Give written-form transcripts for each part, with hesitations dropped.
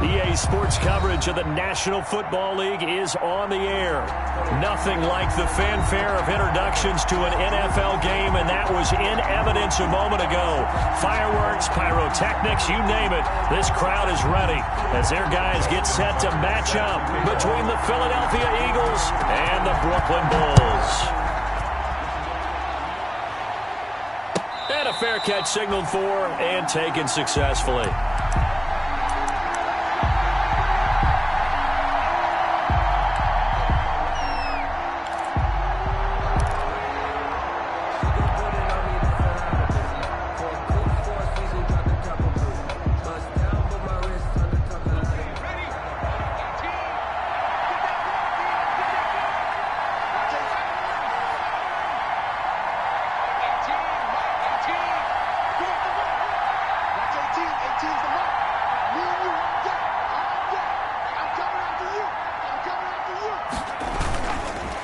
EA Sports coverage of the National Football League is on the air. Nothing like the fanfare of introductions to an NFL game, and that was in evidence a moment ago. Fireworks, pyrotechnics, you name it. This crowd is ready as their guys get set to match up between the Philadelphia Eagles and the Brooklyn Bulls. And a fair catch signaled for and taken successfully.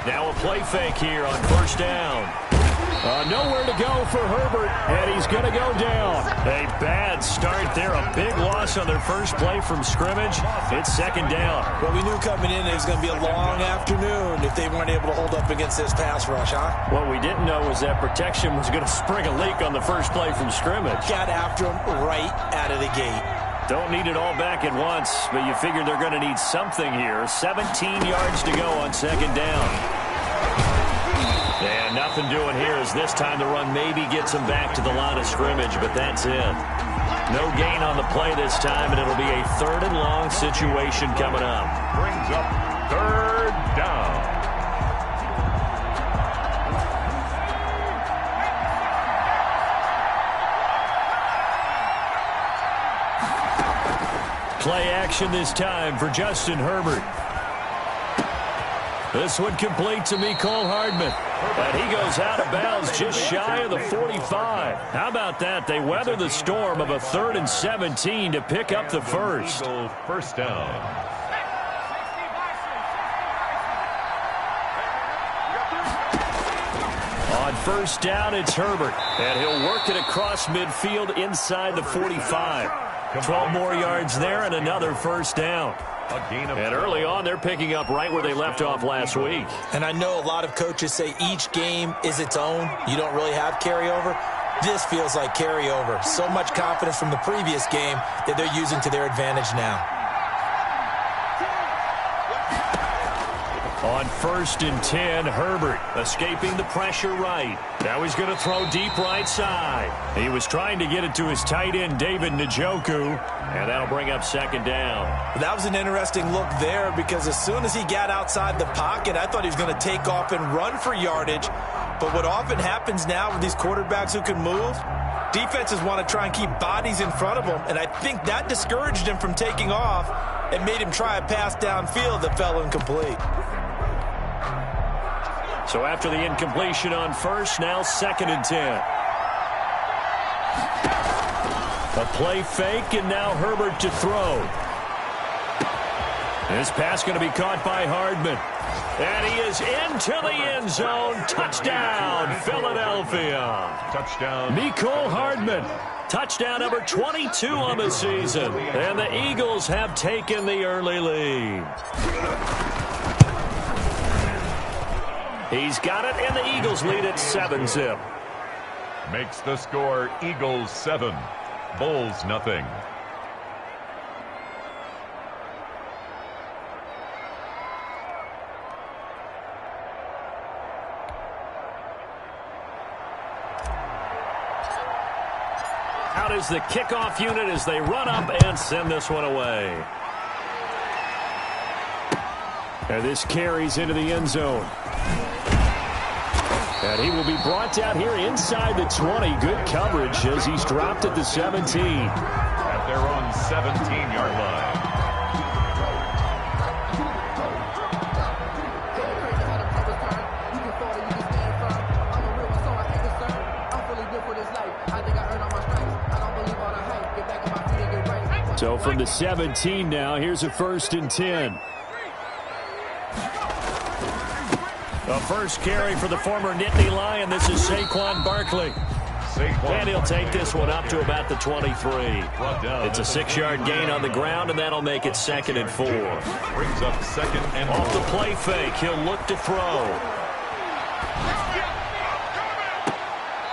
Now a play fake here on first down. Nowhere to go for Herbert, and he's going to go down. A bad start there, a big loss on their first play from scrimmage. It's second down. Well, we knew coming in it was going to be a long afternoon if they weren't able to hold up against this pass rush, huh? What we didn't know was that protection was going to spring a leak on the first play from scrimmage. Got after him right out of the gate. Don't need it all back at once, but you figure they're going to need something here. 17 yards to go on second down. And nothing doing here as this time the run maybe gets them back to the line of scrimmage, but that's it. No gain on the play this time, and it'll be a third and long situation coming up. Brings up third down. Play action this time for Justin Herbert. This one complete to Mecole Hardman. And he goes out of bounds just shy of the 45. How about that? They weather the storm of a 3rd and 17 to pick up the first. First down. On first down, it's Herbert. And he'll work it across midfield inside the 45. 12 more yards there and another first down. And early on, they're picking up right where they left off last week. And I know a lot of coaches say each game is its own. You don't really have carryover. This feels like carryover. So much confidence from the previous game that they're using to their advantage now. On 1st and 10, Herbert escaping the pressure right. Now he's going to throw deep right side. He was trying to get it to his tight end, David Njoku, and that'll bring up second down. That was an interesting look there because as soon as he got outside the pocket, I thought he was going to take off and run for yardage. But what often happens now with these quarterbacks who can move, defenses want to try and keep bodies in front of them, and I think that discouraged him from taking off and made him try a pass downfield that fell incomplete. So after the incompletion on first, now 2nd and 10. A play fake, and now Herbert to throw. This pass going to be caught by Hardman. And he is into the end zone. Touchdown, Philadelphia. Touchdown. Mecole Hardman. Touchdown number 22 on the season. And the Eagles have taken the early lead. He's got it, and the Eagles lead at 7-zip. Makes the score Eagles 7, Bulls nothing. Out is the kickoff unit as they run up and send this one away. And this carries into the end zone. And he will be brought down here inside the 20. Good coverage as he's dropped at the 17. At their own 17-yard line. So from the 17 now, here's a 1st and 10. A first carry for the former Nittany Lion. This is Saquon Barkley. And he'll take this one up to about the 23. It's a 6-yard gain on the ground, and that'll make it 2nd and 4. Brings up 2nd and 4. Off the play fake, he'll look to throw.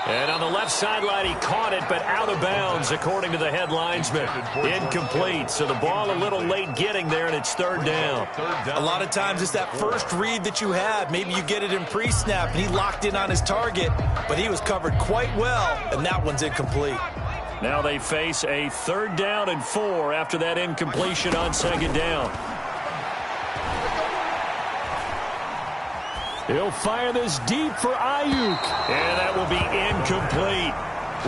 And on the left sideline, he caught it, but out of bounds, according to the head linesman. Incomplete, so the ball a little late getting there, and it's 3rd down. A lot of times it's that first read that you have. Maybe you get it in pre-snap, and he locked in on his target, but he was covered quite well, and that one's incomplete. Now they face a 3rd down and 4 after that incompletion on 2nd down. He'll fire this deep for Ayuk, and that will be incomplete.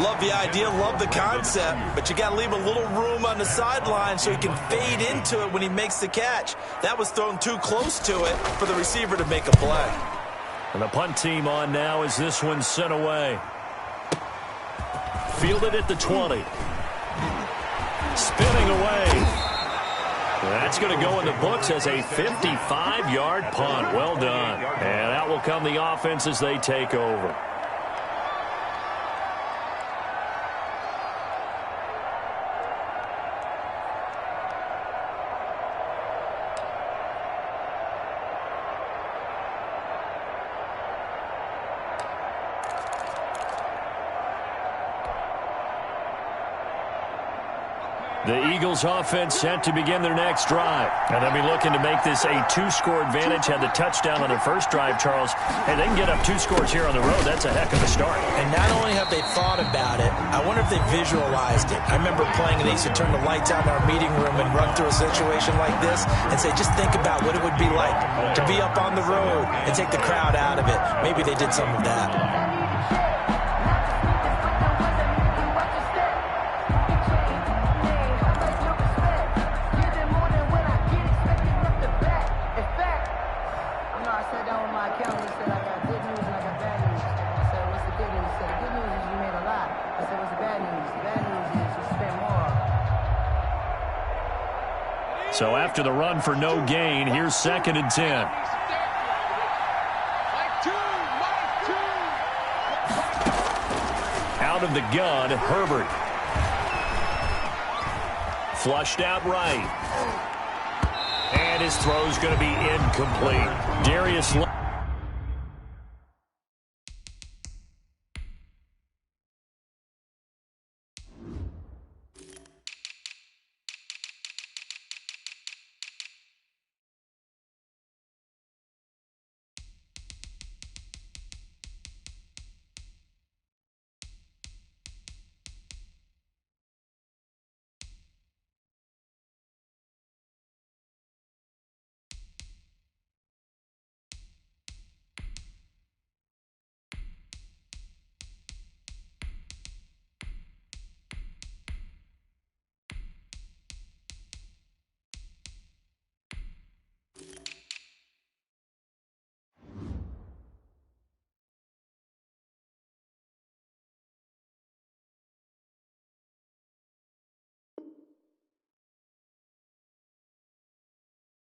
Love the idea, love the concept, but you got to leave a little room on the sideline so he can fade into it when he makes the catch. That was thrown too close to it for the receiver to make a play. And the punt team on now as this one's sent away. Fielded at the 20. Spinning away. That's going to go in the books as a 55-yard punt. Well done. And out will come the offense as they take over. The Eagles offense set to begin their next drive. And they'll be looking to make this a 2-score advantage. Had the touchdown on their first drive, Charles. Hey, they can get up 2 scores here on the road. That's a heck of a start. And not only have they thought about it, I wonder if they visualized it. I remember playing and they used to turn the lights out in our meeting room and run through a situation like this and say, just think about what it would be like to be up on the road and take the crowd out of it. Maybe they did some of that. So after the run for no gain, here's 2nd and 10. Out of the gun, Herbert. Flushed out right. And his throw's going to be incomplete. Darius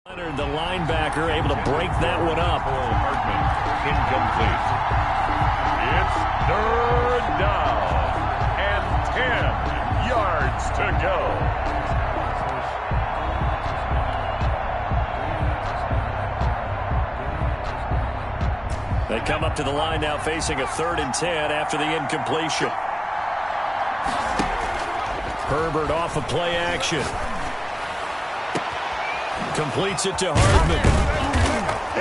Leonard, the linebacker, able to break that one up. Hartman, incomplete. It's 3rd down and 10 yards to go. They come up to the line now facing a 3rd and 10 after the incompletion. Herbert off of play action. Completes it to Hardman.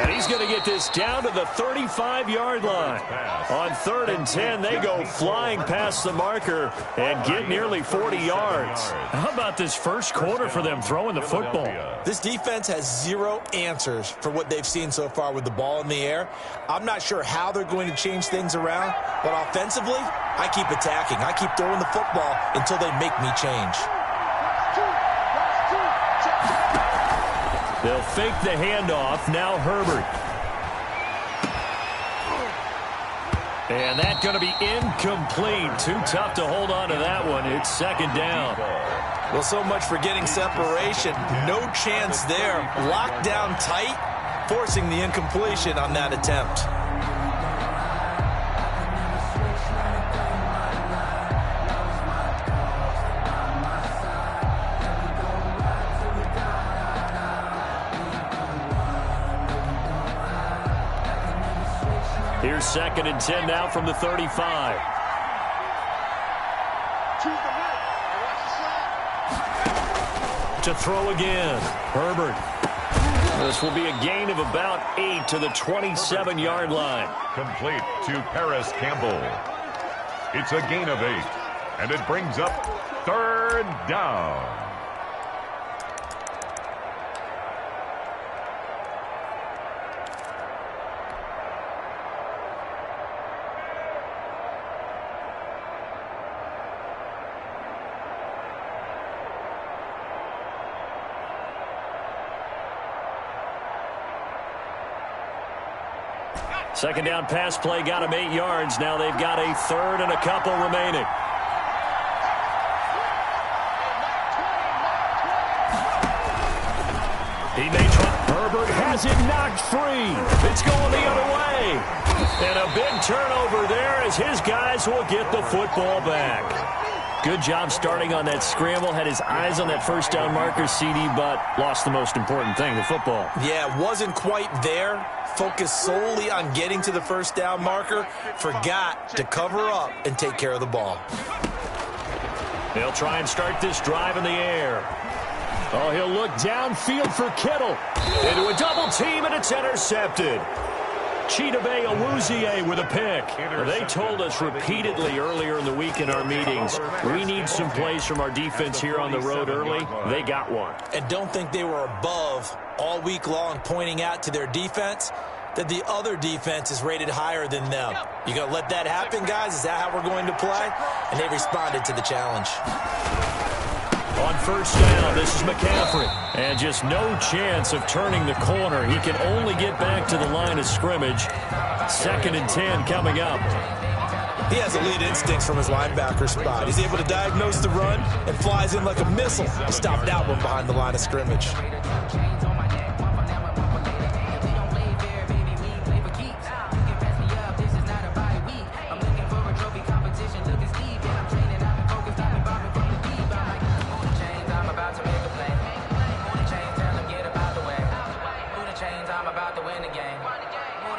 And he's going to get this down to the 35-yard line. On 3rd and 10, they go flying past the marker and get nearly 40 yards. How about this first quarter for them throwing the football? This defense has 0 answers for what they've seen so far with the ball in the air. I'm not sure how they're going to change things around, but offensively, I keep attacking. I keep throwing the football until they make me change. They'll fake the handoff. Now Herbert. And that's going to be incomplete. Too tough to hold on to that one. It's 2nd down. Well, so much for getting separation. No chance there. Locked down tight, forcing the incompletion on that attempt. Here's 2nd and 10 now from the 35. To throw again. Herbert. This will be a gain of about 8 to the 27-yard line. Complete to Paris Campbell. It's a gain of 8, and it brings up 3rd down. Second down pass play got him 8 yards. Now they've got a 3rd and a couple remaining. He may try. Herbert has it knocked free. It's going the other way. And a big turnover there as his guys will get the football back. Good job starting on that scramble. Had his eyes on that first down marker, CD, but lost the most important thing, the football. Yeah, wasn't quite there. Focused solely on getting to the first down marker. Forgot to cover up and take care of the ball. They'll try and start this drive in the air. Oh, he'll look downfield for Kittle. Into a double team, and it's intercepted. Chidobe Awuzie with a pick. They told us repeatedly earlier in the week in our meetings, we need some plays from our defense here on the road early. They got one. And don't think they were above all week long pointing out to their defense that the other defense is rated higher than them. You going to let that happen, guys? Is that how we're going to play? And they responded to the challenge. On first down, this is McCaffrey. And just no chance of turning the corner. He can only get back to the line of scrimmage. 2nd and 10 coming up. He has elite instincts from his linebacker spot. He's able to diagnose the run and flies in like a missile to stop that one behind the line of scrimmage.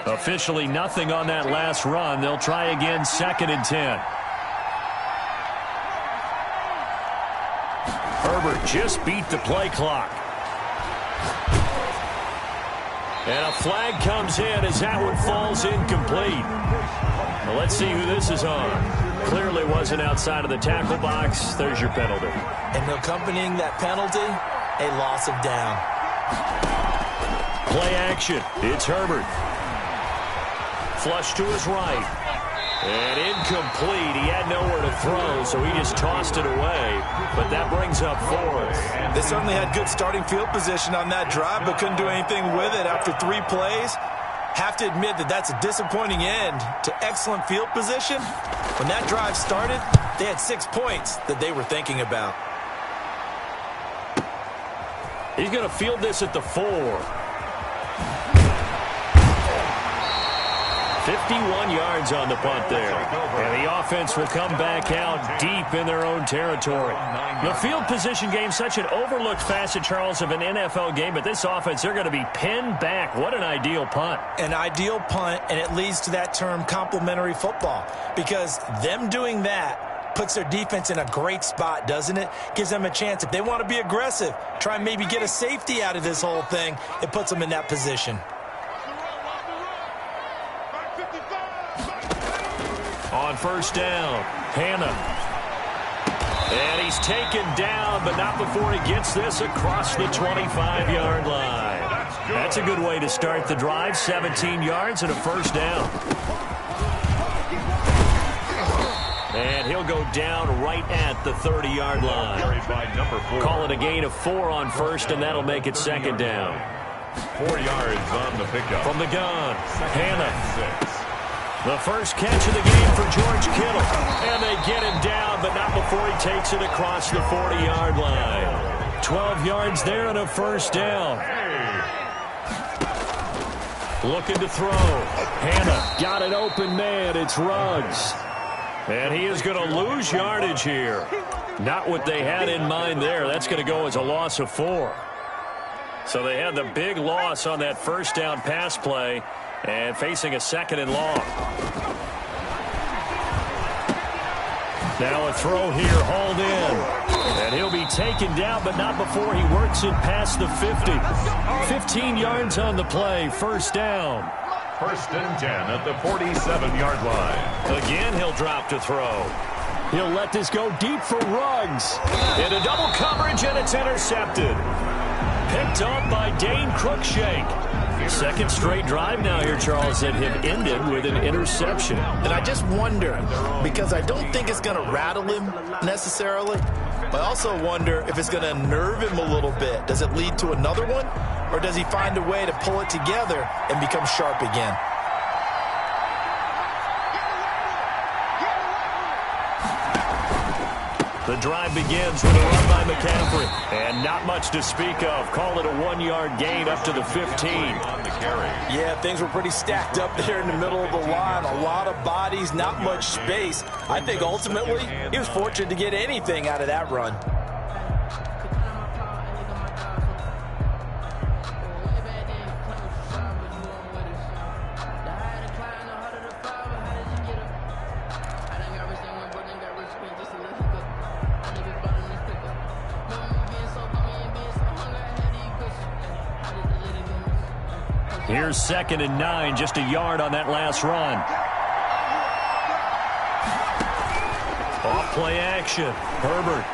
Officially nothing on that last run. They'll try again, 2nd and 10. Herbert just beat the play clock. And a flag comes in as that one falls incomplete. Well, let's see who this is on. Clearly wasn't outside of the tackle box. There's your penalty. And accompanying that penalty, a loss of down. Play action. It's Herbert. Flush to his right. And incomplete. He had nowhere to throw, so he just tossed it away. But that brings up 4th. They certainly had good starting field position on that drive, but couldn't do anything with it after 3 plays. Have to admit that that's a disappointing end to excellent field position. When that drive started, they had 6 points that they were thinking about. He's going to field this at the 4. 51 yards on the punt there. And the offense will come back out deep in their own territory. The field position game, such an overlooked facet, Charles, of an NFL game, but this offense, they're going to be pinned back. What an ideal punt. An ideal punt, and it leads to that term complementary football, because them doing that puts their defense in a great spot, doesn't it? Gives them a chance. If they want to be aggressive, try and maybe get a safety out of this whole thing, it puts them in that position. On first down, Hannah. And he's taken down, but not before he gets this across the 25-yard line. That's a good way to start the drive. 17 yards and a first down. And he'll go down right at the 30-yard line. Call it a gain of 4 on first, and that'll make it 2nd down. 4 yards on the pickup. From the gun, Hannah. The first catch of the game for George Kittle. And they get him down, but not before he takes it across the 40-yard line. 12 yards there and a first down. Looking to throw. Hannah got an open man. It's Ruggs. And he is going to lose yardage here. Not what they had in mind there. That's going to go as a loss of 4. So they had the big loss on that first down pass play. And facing a 2nd and long. Now a throw here, hauled in. And he'll be taken down, but not before he works it past the 50. 15 yards on the play, 1st down. 1st and 10 at the 47-yard line. Again, he'll drop to throw. He'll let this go deep for Ruggs. Into double coverage, and it's intercepted. Picked up by Dane Cruikshank. 2nd straight drive now here, Charles, that have ended with an interception. And I just wonder, because I don't think it's going to rattle him necessarily, but I also wonder if it's going to nerve him a little bit. Does it lead to another one, or does he find a way to pull it together and become sharp again? The drive begins with a run by McCaffrey. And not much to speak of. Call it a 1-yard gain up to the 15. Yeah, things were pretty stacked up there in the middle of the line. A lot of bodies, not much space. I think ultimately he was fortunate to get anything out of that run. Here's 2nd and 9, just a yard on that last run. Off play action, Herbert.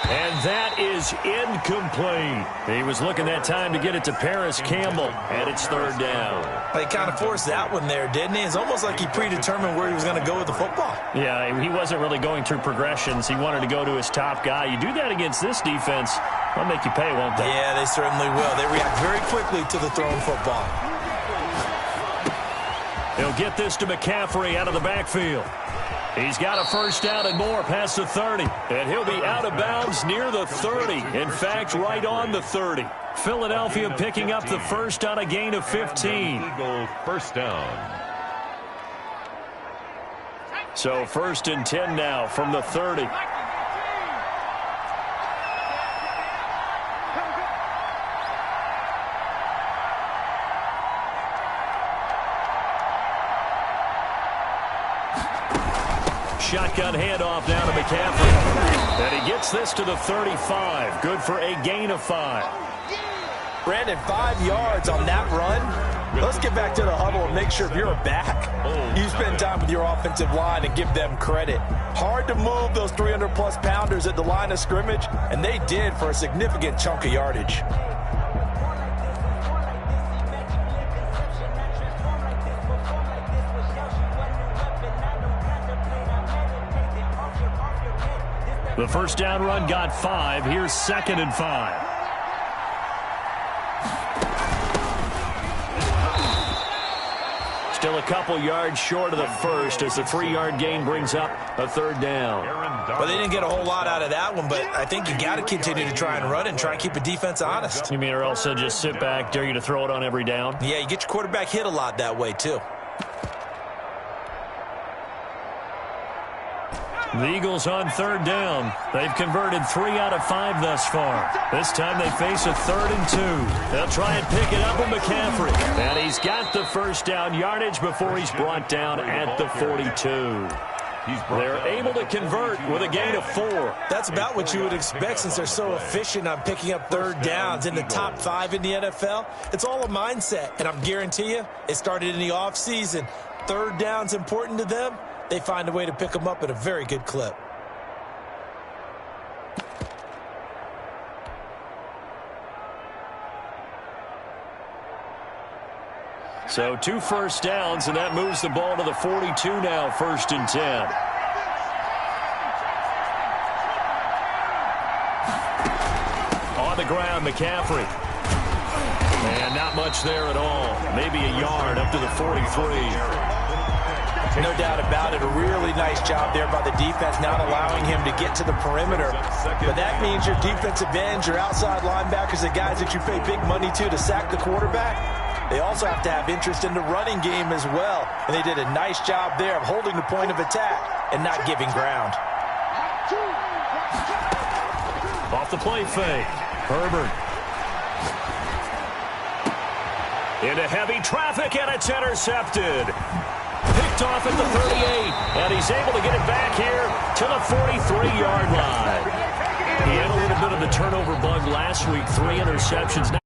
And that is incomplete. He was looking that time to get it to Paris Campbell, and it's 3rd down. He kind of forced that one there, didn't he? It's almost like he predetermined where he was going to go with the football. Yeah, he wasn't really going through progressions. He wanted to go to his top guy. You do that against this defense, they'll make you pay, won't they? Yeah, they certainly will. They react very quickly to the thrown football. He'll get this to McCaffrey out of the backfield. He's got a 1st down and more past the 30. And he'll be out of bounds near the 30. In fact, right on the 30. Philadelphia picking up the 1st on a gain of 15. Eagles 1st down. So 1st and 10 now from the 30. Shotgun handoff down to McCaffrey. And he gets this to the 35. Good for a gain of 5. Brandon, 5 yards on that run. Let's get back to the huddle and make sure if you're back, you spend time with your offensive line and give them credit. Hard to move those 300-plus pounders at the line of scrimmage, and they did for a significant chunk of yardage. The 1st down run got 5. Here's 2nd and 5. Still a couple yards short of the 1st as the 3-yard gain brings up a 3rd down. Well, they didn't get a whole lot out of that one, but I think you got to continue to try and run and try and keep the defense honest. You mean or else they'll just sit back, dare you to throw it on every down? Yeah, you get your quarterback hit a lot that way, too. The Eagles on 3rd down. They've converted 3 out of 5 thus far. This time they face a 3rd and 2. They'll try and pick it up with McCaffrey. And he's got the 1st down yardage before he's brought down at the 42. They're able to convert with a gain of 4. That's about what you would expect since they're so efficient on picking up 3rd downs in the top 5 in the NFL. It's all a mindset, and I'm guarantee you it started in the offseason. 3rd down's important to them. They find a way to pick them up at a very good clip. So 2 1st downs, and that moves the ball to the 42 now, 1st and 10. On the ground, McCaffrey. And not much there at all. Maybe a yard up to the 43. No doubt about it. A really nice job there by the defense, not allowing him to get to the perimeter. But that means your defensive ends, your outside linebackers, the guys that you pay big money to sack the quarterback, they also have to have interest in the running game as well. And they did a nice job there of holding the point of attack and not giving ground. Off the play fake. Herbert. Into heavy traffic, and it's intercepted. Picked off at the 38, and he's able to get it back here to the 43-yard line. He had a little bit of the turnover bug last week, 3 interceptions.